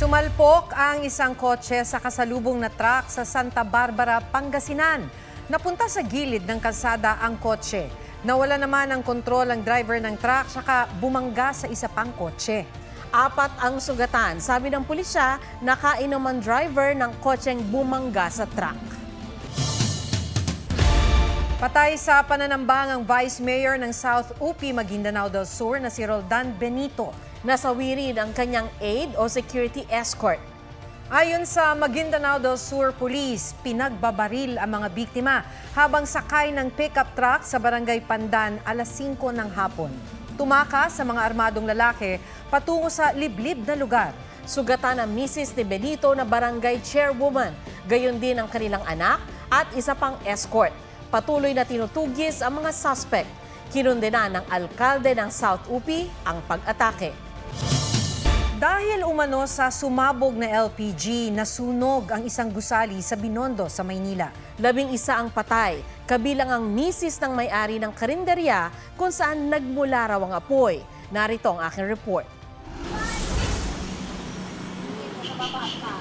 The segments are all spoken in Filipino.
Sumalpok ang isang kotse sa kasalubong na truck sa Santa Barbara, Pangasinan. Napunta sa gilid ng kalsada ang kotse. Nawala naman ang kontrol ang driver ng truck saka bumangga sa isa pang kotse. 4 ang sugatan. Sabi ng pulisya, nakainom ang driver ng kotseng bumangga sa truck. Patay sa pananambang ang Vice Mayor ng South UP Maguindanao del Sur na si Roldan Benito. Nasawi rin ang kanyang aide o security escort. Ayon sa Maguindanao del Sur Police, pinagbabaril ang mga biktima habang sakay ng pickup truck sa Barangay Pandan alas 5 ng hapon. Tumakas sa mga armadong lalaki patungo sa liblib na lugar. Sugatan ang misis ni Benito na barangay chairwoman, gayon din ang kanilang anak at isa pang escort. Patuloy na tinutugis ang mga suspect. Kinundena ng alkalde ng South UP ang pag-atake. Dahil umano sa sumabog na LPG, nasunog ang isang gusali sa Binondo sa Maynila. 11 ang patay, kabilang ang misis ng may-ari ng karinderya kung saan nagmula raw ang apoy. Narito ang aking report.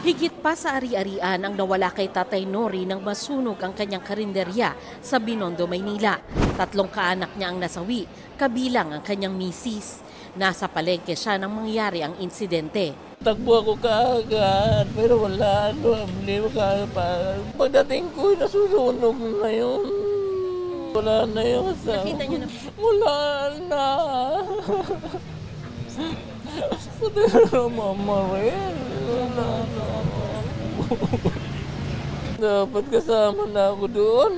Higit pa sa ari-arian ang nawala kay Tatay Nori nang masunog ang kanyang karinderya sa Binondo, Maynila. 3 kaanak niya ang nasawi, kabilang ang kanyang misis. Nasa palengke siya nang mangyari ang insidente. Takbo ako kaagad, pero wala. Hindi ka pa. Pagdating ko, nasusunog na yun. Wala na yun. Nakita niyo na? Wala na. Pero mama rin. Wala na. Dapat kasama na ako doon.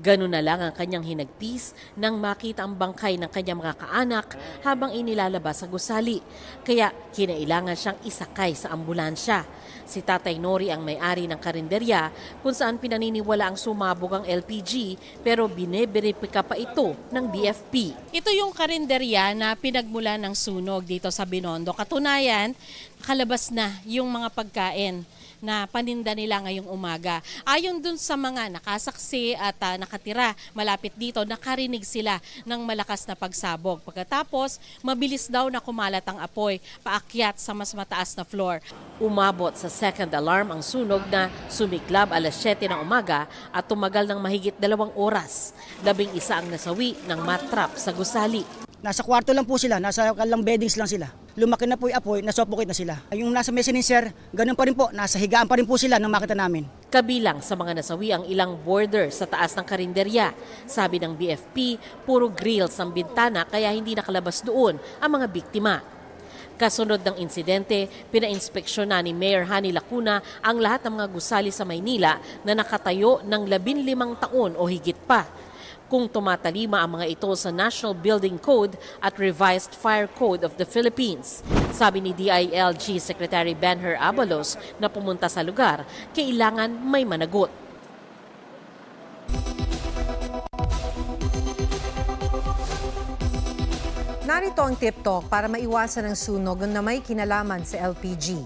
Ganun na lang ang kanyang hinagpis nang makita ang bangkay ng kanyang mga kaanak habang inilalabas sa gusali. Kaya kinailangan siyang isakay sa ambulansya. Si Tatay Nori ang may-ari ng karinderya kung saan pinaniniwala ang sumabog ang LPG pero bineberipika pa ito ng BFP. Ito yung karinderya na pinagmula ng sunog dito sa Binondo. Katunayan, kalabas na yung mga pagkain na paninda nila ngayong umaga. Ayon dun sa mga nakasaksi at nakatira malapit dito, nakarinig sila ng malakas na pagsabog. Pagkatapos, mabilis daw na kumalat ang apoy paakyat sa mas mataas na floor. Umabot sa second alarm ang sunog na sumiklab alas 7 ng umaga at tumagal ng mahigit 2 oras. 11 ang nasawi ng matrap sa gusali. Nasa kwarto lang po sila, nasa kalang beddings lang sila. Lumaki na po yung apoy, nasuffocate na sila. Yung nasa mezzanine, sir, ganun pa rin po, nasa higaan pa rin po sila nang makita namin. Kabilang sa mga nasawi ang ilang border sa taas ng karinderya. Sabi ng BFP, puro grills ang bintana kaya hindi nakalabas doon ang mga biktima. Kasunod ng insidente, pinainspeksyon na ni Mayor Hani Lacuna ang lahat ng mga gusali sa Maynila na nakatayo ng 15 taon o higit pa. Kung tumatalima ang mga ito sa National Building Code at Revised Fire Code of the Philippines. Sabi ni DILG Secretary Benher Abalos na pumunta sa lugar, kailangan may managot. Narito ang tip talk para maiwasan ang sunog na may kinalaman sa LPG.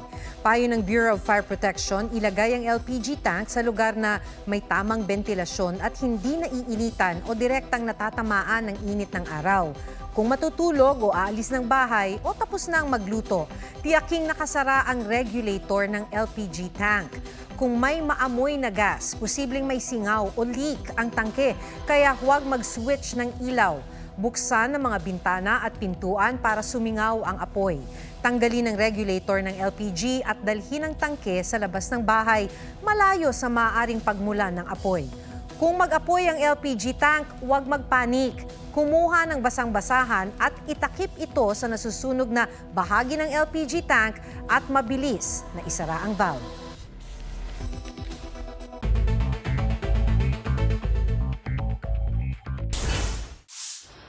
Payo ng Bureau of Fire Protection, ilagay ang LPG tank sa lugar na may tamang bentilasyon at hindi naiinitan o direktang natatamaan ng init ng araw. Kung matutulog o aalis ng bahay o tapos na ang magluto, tiyaking nakasara ang regulator ng LPG tank. Kung may maamoy na gas, posibleng may singaw o leak ang tangke, kaya huwag mag-switch ng ilaw. Buksan ang mga bintana at pintuan para sumingaw ang apoy. Tanggalin ang regulator ng LPG at dalhin ang tangke sa labas ng bahay, malayo sa maaaring pagmulan ng apoy. Kung mag-apoy ang LPG tank, huwag magpanik. Kumuha ng basang-basahan at itakip ito sa nasusunog na bahagi ng LPG tank at mabilis na isara ang valve.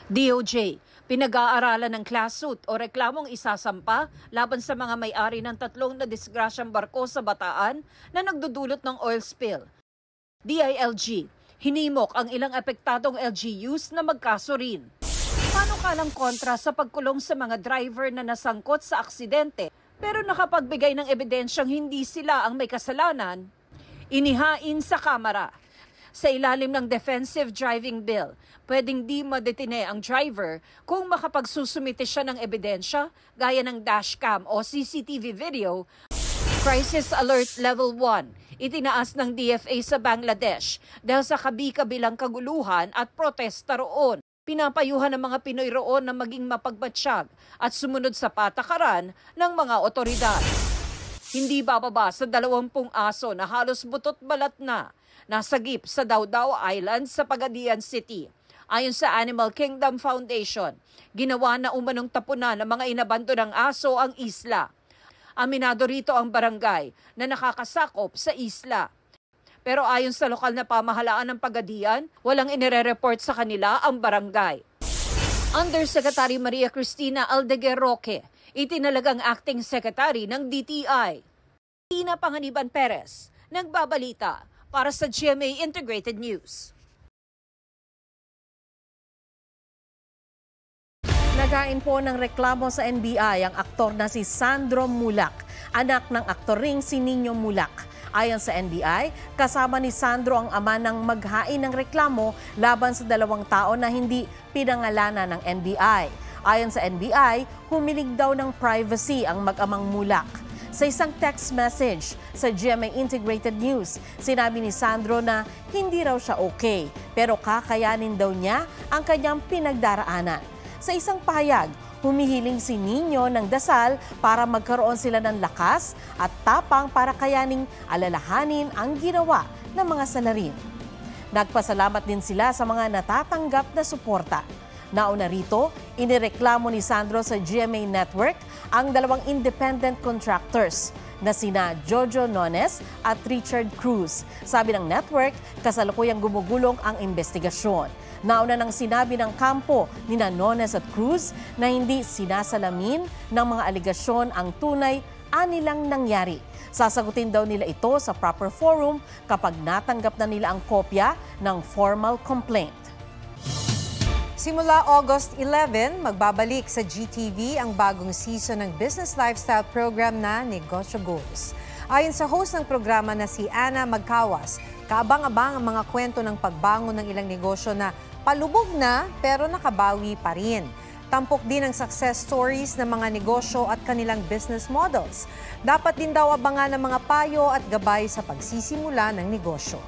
DOJ, pinag-aaralan ng class suit o reklamong isasampa laban sa mga may-ari ng 3 na disgrasyang barko sa Bataan na nagdudulot ng oil spill. DILG, hinimok ang ilang apektadong LGUs na magkaso rin. Panukalang kontra sa pagkulong sa mga driver na nasangkot sa aksidente pero nakapagbigay ng ebidensyang hindi sila ang may kasalanan, inihain sa Kamara. Sa ilalim ng Defensive Driving Bill, pwedeng di madetine ang driver kung makapagsusumite siya ng ebidensya gaya ng dashcam o CCTV video. Crisis Alert Level 1, itinaas ng DFA sa Bangladesh dahil sa kabi-kabilang kaguluhan at protesta roon. Pinapayuhan ng mga Pinoy roon na maging mapagmatsyag at sumunod sa patakaran ng mga otoridad. Hindi bababa sa 20 aso na halos butot balat na nasagip sa Dawdao Island sa Pagadian City. Ayon sa Animal Kingdom Foundation, ginawa na umanong tapunan ng mga inabandonang aso ang isla. Aminado rito ang barangay na nakakasakop sa isla. Pero ayon sa lokal na pamahalaan ng Pagadian, walang inire-report sa kanila ang barangay. Undersecretary Maria Cristina Aldeguer Roque, itinalagang acting secretary ng DTI. Tina Panganiban Perez, nagbabalita para sa GMA Integrated News. Nagain po ng reklamo sa NBI ang aktor na si Sandro Mulak, anak ng aktor ring si Nino Mulak. Ayon sa NBI, kasama ni Sandro ang ama ng maghain ng reklamo laban sa 2 tao na hindi pinangalanan ng NBI. Ayon sa NBI, humilig daw ng privacy ang mag-amang Mulak. Sa isang text message sa GMA Integrated News, sinabi ni Sandro na hindi raw siya okay, pero kakayanin daw niya ang kanyang pinagdaraanan. Sa isang pahayag, humihiling si Nino ng dasal para magkaroon sila ng lakas at tapang para kayaning alalahanin ang ginawa ng mga salarin. Nagpasalamat din sila sa mga natatanggap na suporta. Nauna rito, inireklamo ni Sandro sa GMA Network ang 2 independent contractors na sina Jojo Nones at Richard Cruz. Sabi ng network, kasalukuyang gumugulong ang investigasyon. Nauna nang sinabi ng kampo ni Nones at Cruz na hindi sinasalamin ng mga aligasyon ang tunay anilang nangyari. Sasagutin daw nila ito sa proper forum kapag natanggap na nila ang kopya ng formal complaint. Simula August 11, magbabalik sa GTV ang bagong season ng business lifestyle program na Negosyo Goals. Ayon sa host ng programa na si Ana Magkawas, kaabang-abang ang mga kwento ng pagbangon ng ilang negosyo na palubog na pero nakabawi pa rin. Tampok din ang success stories ng mga negosyo at kanilang business models. Dapat din daw abangan ng mga payo at gabay sa pagsisimula ng negosyo.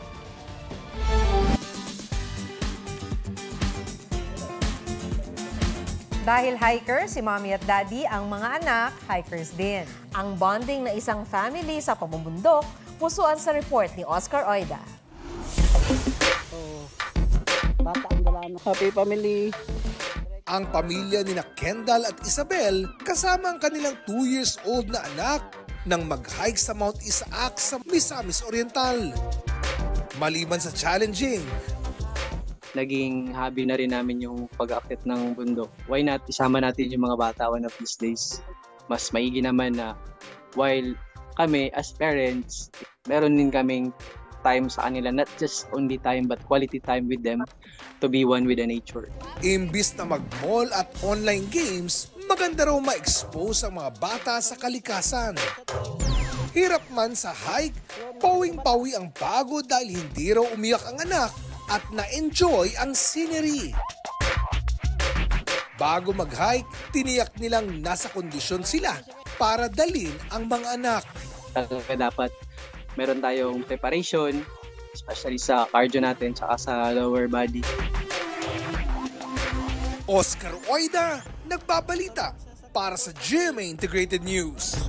Dahil hiker, si mommy at daddy, ang mga anak, hikers din. Ang bonding na isang family sa pamumundok, pusuan sa report ni Oscar Oida. Happy family! Ang pamilya ni Kendall at Isabel kasama ang kanilang 2 years old na anak nang mag-hike sa Mount Isaac sa Misamis Oriental. Maliban sa challenging, naging hobby na rin namin yung pag-aakyat ng bundok. Why not isama natin yung mga bata one of these days? Mas maigi naman na while kami as parents, meron din kaming time sa kanila, not just only time but quality time with them to be one with the nature. imbis na mag-mall at online games, maganda raw ma-expose ang mga bata sa kalikasan. Hirap man sa hike, pawing-pawi ang pagod dahil hindi raw umiyak ang anak at na-enjoy ang scenery. Bago mag-hike, tiniyak nilang nasa kondisyon sila para dalhin ang mga anak. Dapat meron tayong preparation, especially sa cardio natin tsaka sa lower body. Oscar Oida, nagbabalita para sa GMA Integrated News.